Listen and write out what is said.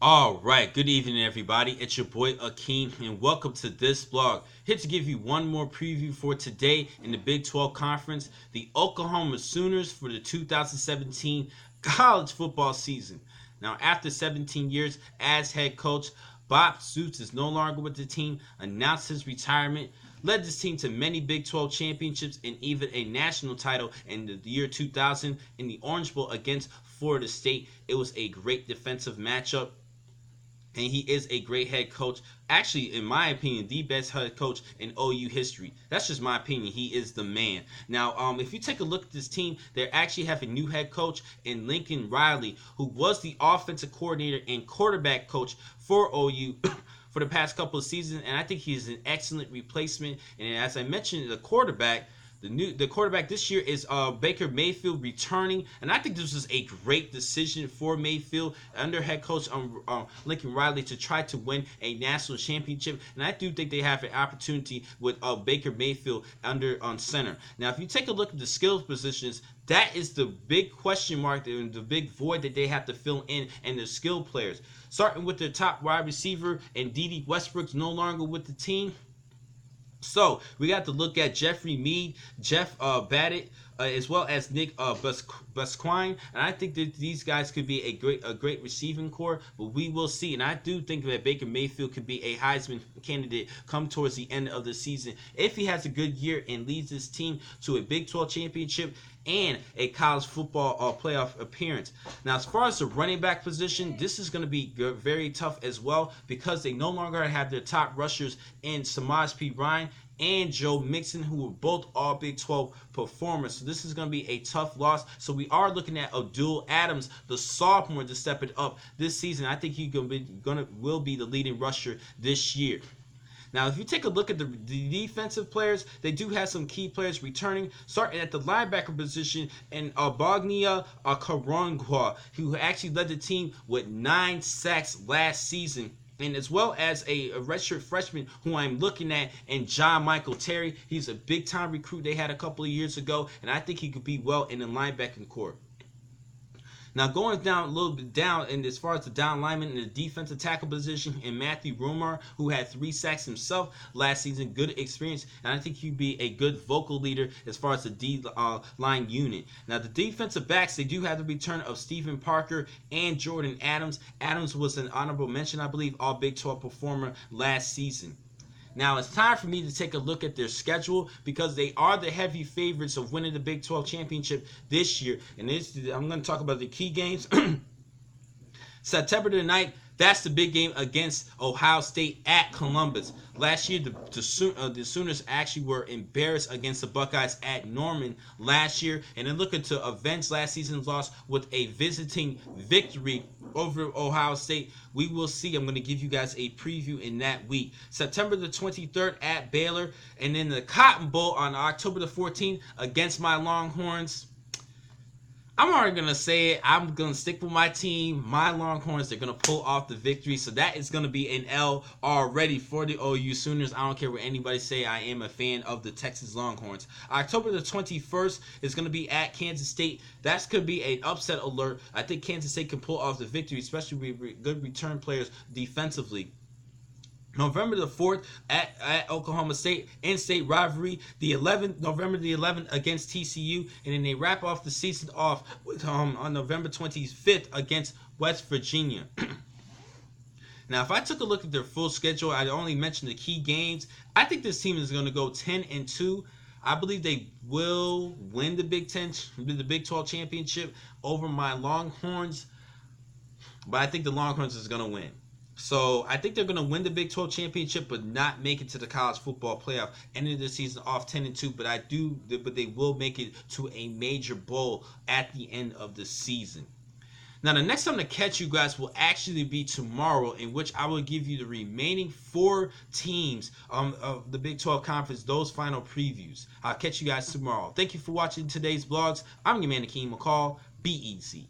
All right, good evening, everybody. It's your boy Akeem, and welcome to this vlog. Here to give you one more preview for today in the Big 12 Conference, the Oklahoma Sooners for the 2017 college football season. Now, after 17 years as head coach, Bob Stoops is no longer with the team, announced his retirement, led this team to many Big 12 championships and even a national title in the year 2000 in the Orange Bowl against Florida State. It was a great defensive matchup, and he is a great head coach. Actually, in my opinion, the best head coach in OU history. That's just my opinion. He is the man. Now, if you take a look at this team, they actually have a new head coach in Lincoln Riley, who was the offensive coordinator and quarterback coach for OU for the past couple of seasons, and I think he's an excellent replacement. And as I mentioned, the quarterback this year is Baker Mayfield returning, and I think this was a great decision for Mayfield under head coach Lincoln Riley to try to win a national championship. And I do think they have an opportunity with Baker Mayfield under on center. Now, if you take a look at the skills positions, that is the big question mark and the big void that they have to fill in, and the skill players. Starting with their top wide receiver, and Dede Westbrook's no longer with the team. So we got to look at Jeffrey Mead, Jeff Badditt, as well as Nick Busquine, and I think that these guys could be a great receiving core, but we will see. And I do think that Baker Mayfield could be a Heisman candidate come towards the end of the season if he has a good year and leads his team to a Big 12 championship and a college football playoff appearance. Now, as far as the running back position, this is going to be very tough as well, because they no longer have their top rushers in Samaj P. Ryan and Joe Mixon, who were both all Big 12 performers. So this is going to be a tough loss. So we are looking at Abdul Adams, the sophomore, to step it up this season. I think he will be the leading rusher this year. Now, if you take a look at the defensive players, they do have some key players returning, starting at the linebacker position, and Bognia Karongwa, who actually led the team with 9 sacks last season, and as well as a redshirt freshman who I'm looking at, and John Michael Terry. He's a big-time recruit they had a couple of years ago, and I think he could be well in the linebacking core. Now, going down a little bit down, and as far as the down lineman in the defensive tackle position, and Matthew Romar, who had 3 sacks himself last season, good experience, and I think he'd be a good vocal leader as far as the D-line unit. Now, the defensive backs, they do have the return of Stephen Parker and Jordan Adams. Adams was an honorable mention, I believe, all Big 12 performer last season. Now, it's time for me to take a look at their schedule, because they are the heavy favorites of winning the Big 12 championship this year. And I'm going to talk about the key games. September the 9th, that's the big game against Ohio State at Columbus. Last year, the Sooners actually were embarrassed against the Buckeyes at Norman last year, and then looking to avenge last season's loss with a visiting victory over Ohio State. We will see. I'm going to give you guys a preview in that week. September the 23rd at Baylor, and then the Cotton Bowl on October the 14th against my Longhorns. I'm already going to say it. I'm going to stick with my team. My Longhorns, they're going to pull off the victory. So that is going to be an L already for the OU Sooners. I don't care what anybody say. I am a fan of the Texas Longhorns. October the 21st is going to be at Kansas State. That's going to be an upset alert. I think Kansas State can pull off the victory, especially with good return players defensively. November the 4th at Oklahoma State, in-state rivalry. November the 11th against TCU, and then they wrap off the season off with on November 25th against West Virginia. Now, if I took a look at their full schedule, I only mentioned the key games. I think this team is going to go 10-2. I believe they will win the Big 12 championship over my Longhorns, but I think the Longhorns is going to win. So I think they're going to win the Big 12 championship, but not make it to the college football playoff. Ending the season off 10-2, but they will make it to a major bowl at the end of the season. Now, the next time to catch you guys will actually be tomorrow, in which I will give you the remaining 4 teams of the Big 12 Conference, those final previews. I'll catch you guys tomorrow. Thank you for watching today's vlogs. I'm your man, Akeem McCall. Be easy.